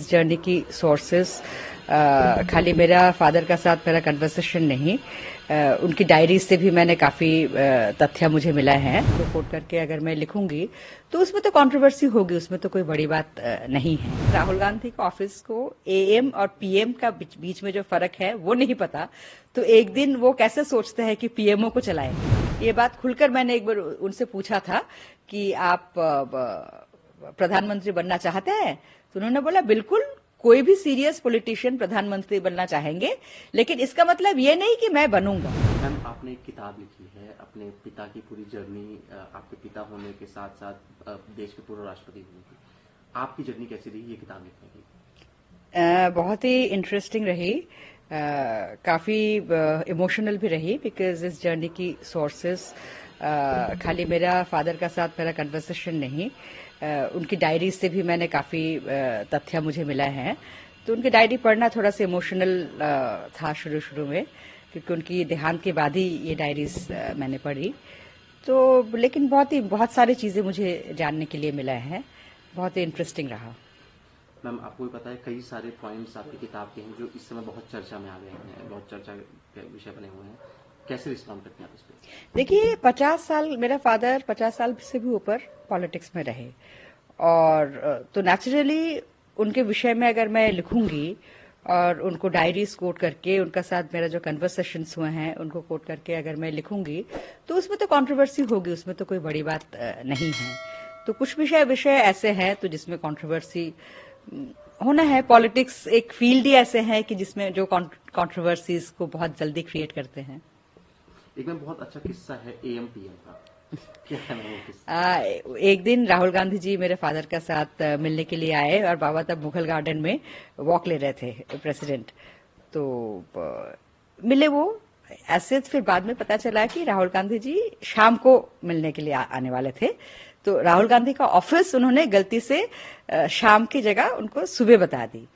इस जर्नी की सोर्सेस खाली मेरा फादर का साथ मेरा कन्वर्सेशन नहीं, उनकी डायरीज से भी मैंने काफी तथ्य मुझे मिला है। तो कोट करके अगर मैं लिखूंगी तो उसमें तो कंट्रोवर्सी होगी, उसमें तो कोई बड़ी बात नहीं है। राहुल गांधी के ऑफिस को एएम और पीएम का बीच में जो फर्क है वो नहीं पता, तो एक दिन वो कैसे सोचते हैं कि पीएमओ को चलाएंगे। ये बात खुलकर मैंने एक बार उनसे पूछा था कि आप प्रधानमंत्री बनना चाहते हैं, तो उन्होंने बोला बिल्कुल, कोई भी सीरियस पॉलिटिशियन प्रधानमंत्री बनना चाहेंगे, लेकिन इसका मतलब ये नहीं कि मैं बनूंगा। मैम, आपने एक किताब लिखी है अपने पिता की पूरी जर्नी, आपके पिता होने के साथ साथ देश के पूर्व राष्ट्रपति होने की। आपकी जर्नी कैसी रही ये किताब लिखने की? बहुत ही इंटरेस्टिंग रही, काफी इमोशनल भी रही, बिकॉज इस जर्नी की सोर्सेस खाली मेरा फादर का साथ मेरा कन्वर्सेशन नहीं, उनकी डायरीज से भी मैंने काफी तथ्य मुझे मिला है। तो उनकी डायरी पढ़ना थोड़ा सा इमोशनल था शुरू में, क्योंकि उनकी देहांत के बाद ही ये डायरीज मैंने पढ़ी। तो लेकिन बहुत सारी चीजें मुझे जानने के लिए मिला है, बहुत ही इंटरेस्टिंग रहा। मैम, आपको भी पता है कई सारे पॉइंट्स आपकी किताब के हैं जो इस समय बहुत चर्चा में आ गए हैं, बहुत चर्चा के विषय बने हुए हैं। कैसे रिस्पॉन्ड करते हैं आप इस पे? देखिए, 50 साल मेरा फादर 50 साल से भी ऊपर पॉलिटिक्स में रहे, और तो नेचुरली उनके विषय में अगर मैं लिखूंगी और उनको डायरीज कोट करके, उनका साथ मेरा जो कन्वर्सेशंस हुए हैं उनको कोट करके अगर मैं लिखूंगी तो उसमें तो कंट्रोवर्सी होगी, उसमें तो कोई बड़ी बात नहीं है। तो कुछ विषय ऐसे हैं तो जिसमें कंट्रोवर्सी होना है। पॉलिटिक्स एक फील्ड ही ऐसे है कि जिसमें जो कंट्रोवर्सीज को बहुत जल्दी क्रिएट करते हैं। एक में बहुत अच्छा किस्सा है एएम पीएम का, क्या है वो किस्सा? एक दिन राहुल गांधी जी मेरे फादर का साथ मिलने के लिए आए, और बाबा तब मुगल गार्डन में वॉक ले रहे थे, प्रेसिडेंट। तो मिले वो ऐसे, फिर बाद में पता चला कि राहुल गांधी जी शाम को मिलने के लिए आने वाले थे। तो राहुल गांधी का ऑफिस उन्होंने गलती से शाम की जगह उनको सुबह बता दी।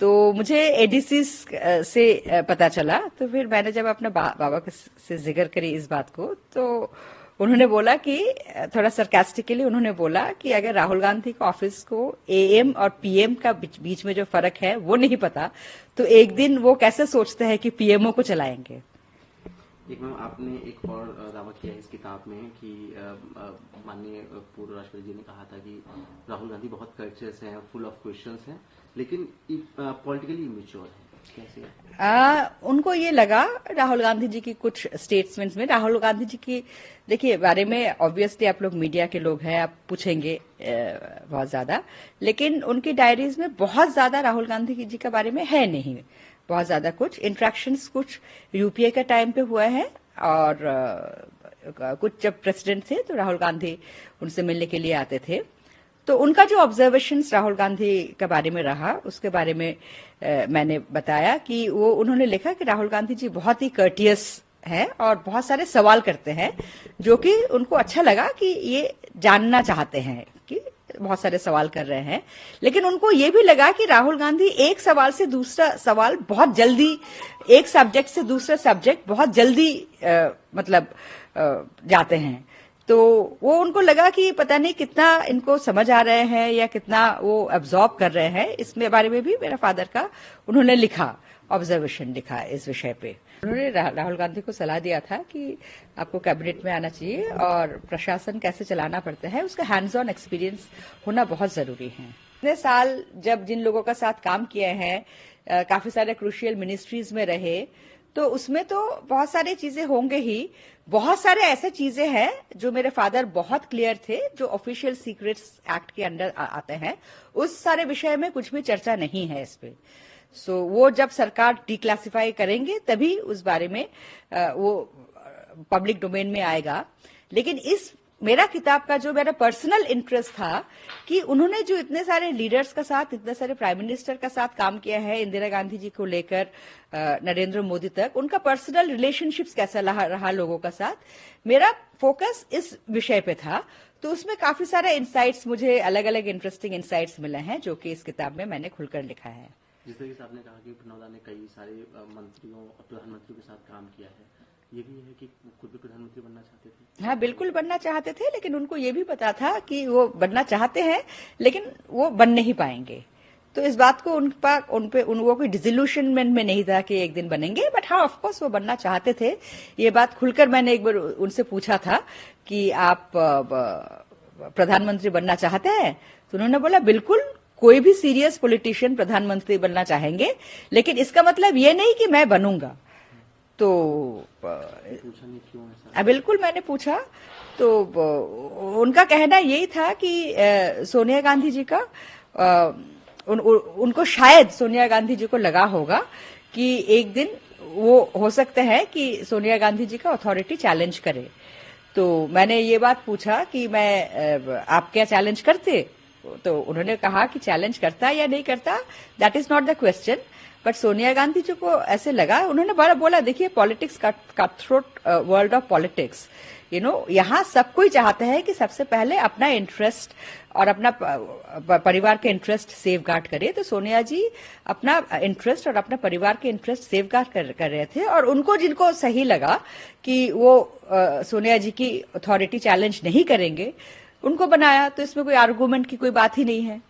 तो मुझे एडीसी से पता चला, तो फिर मैंने जब अपने बाबा से जिक्र करी इस बात को, तो उन्होंने बोला कि थोड़ा सरकास्टिकली उन्होंने बोला कि अगर राहुल गांधी के ऑफिस को एएम और पीएम का बीच में जो फर्क है वो नहीं पता, तो एक दिन वो कैसे सोचते हैं कि पीएमओ को चलाएंगे। एक मैम, आपने एक और दावा किया है इस किताब में कि माननीय पूर्व राष्ट्रपति जी ने कहा था कि राहुल गांधी बहुत कर्चस हैं, फुल ऑफ क्वेश्चंस हैं, लेकिन पॉलिटिकली इमेच्योर है। कैसे? उनको ये लगा राहुल गांधी जी की कुछ स्टेटमेंट्स में, राहुल गांधी जी की देखिए बारे में ऑब्वियसली आप लोग मीडिया के लोग हैं, आप पूछेंगे बहुत ज्यादा, लेकिन उनकी डायरीज में बहुत ज्यादा राहुल गांधी जी के बारे में है नहीं। बहुत ज्यादा कुछ इंटरेक्शंस कुछ यूपीए के टाइम पे हुआ है, और कुछ जब प्रेसिडेंट थे तो राहुल गांधी उनसे मिलने के लिए आते थे। तो उनका जो ऑब्जर्वेशंस राहुल गांधी के बारे में रहा, उसके बारे में मैंने बताया कि वो उन्होंने लिखा कि राहुल गांधी जी बहुत ही कर्टियस है और बहुत सारे सवाल करते हैं, जो कि उनको अच्छा लगा कि ये जानना चाहते हैं कि बहुत सारे सवाल कर रहे हैं। लेकिन उनको ये भी लगा कि राहुल गांधी एक सवाल से दूसरा सवाल बहुत जल्दी, एक सब्जेक्ट से दूसरा सब्जेक्ट बहुत जल्दी जाते हैं। तो वो उनको लगा कि पता नहीं कितना इनको समझ आ रहे हैं या कितना वो एब्जॉर्ब कर रहे हैं। इसमें बारे में भी मेरा फादर का उन्होंने लिखा, ऑब्जर्वेशन लिखा इस विषय पे। उन्होंने राहुल गांधी को सलाह दिया था कि आपको कैबिनेट में आना चाहिए और प्रशासन कैसे चलाना पड़ता है उसका हैंड्स ऑन एक्सपीरियंस होना बहुत जरूरी है। इतने साल जब जिन लोगों का साथ काम किए हैं, काफी सारे क्रूशियल मिनिस्ट्रीज में रहे, तो उसमें तो बहुत सारी चीजें होंगे ही। बहुत सारे ऐसे चीजें हैं जो मेरे फादर बहुत क्लियर थे, जो ऑफिशियल सीक्रेट्स एक्ट के अंडर आते हैं, उस सारे विषय में कुछ भी चर्चा नहीं है इस पे। सो वो जब सरकार डिक्लासिफाई करेंगे तभी उस बारे में वो पब्लिक डोमेन में आएगा। लेकिन इस मेरा किताब का जो मेरा पर्सनल इंटरेस्ट था कि उन्होंने जो इतने सारे लीडर्स का साथ, इतने सारे प्राइम मिनिस्टर का साथ काम किया है, इंदिरा गांधी जी को लेकर नरेंद्र मोदी तक, उनका पर्सनल रिलेशनशिप्स कैसा रहा लोगों का साथ, मेरा फोकस इस विषय पे था। तो उसमें काफी सारे इंसाइट्स, मुझे अलग अलग इंटरेस्टिंग इंसाइट्स मिले हैं जो कि इस किताब में मैंने खुलकर लिखा है। जिस तरीके से आपने कहा कि प्रणवदा ने कई सारे मंत्रियों और प्रधानमंत्रियों के साथ काम किया है, ये भी है कि खुद भी प्रधानमंत्री बनना चाहते थे? हाँ, बिल्कुल बनना चाहते थे, लेकिन उनको ये भी पता था कि वो बनना चाहते हैं लेकिन वो बन नहीं पाएंगे। तो इस बात को वो कोई डिसोल्यूशनमेंट में नहीं था कि एक दिन बनेंगे, बट हाँ ऑफ कोर्स वो बनना चाहते थे। ये बात खुलकर मैंने एक बार उनसे पूछा था कि आप प्रधानमंत्री बनना चाहते हैं, तो उन्होंने बोला बिल्कुल, कोई भी सीरियस पॉलिटिशियन प्रधानमंत्री बनना चाहेंगे, लेकिन इसका मतलब ये नहीं कि मैं बनूंगा। तो पूछा नहीं क्यों ऐसा? बिल्कुल मैंने पूछा, तो उनका कहना यही था कि सोनिया गांधी जी का उनको शायद सोनिया गांधी जी को लगा होगा कि एक दिन वो हो सकता है कि सोनिया गांधी जी का अथॉरिटी चैलेंज करे। तो मैंने ये बात पूछा कि आप क्या चैलेंज करते? तो उन्होंने कहा कि चैलेंज करता या नहीं करता, that is not the question, but Sonia Gandhi ji को ऐसे लगा। उन्होंने बोला देखिए, politics cut throat world of politics, यहाँ सब कोई चाहता है कि सबसे पहले अपना इंटरेस्ट और अपना परिवार के इंटरेस्ट सेफ गार्ड करे। तो सोनिया जी अपना इंटरेस्ट और अपना परिवार के इंटरेस्ट सेफ गार्ड कर रहे थे, और उनको जिनको सही लगा कि वो सोनिया जी की अथॉरिटी चैलेंज नहीं करेंगे, उनको बनाया। तो इसमें कोई आर्गूमेंट की कोई बात ही नहीं है।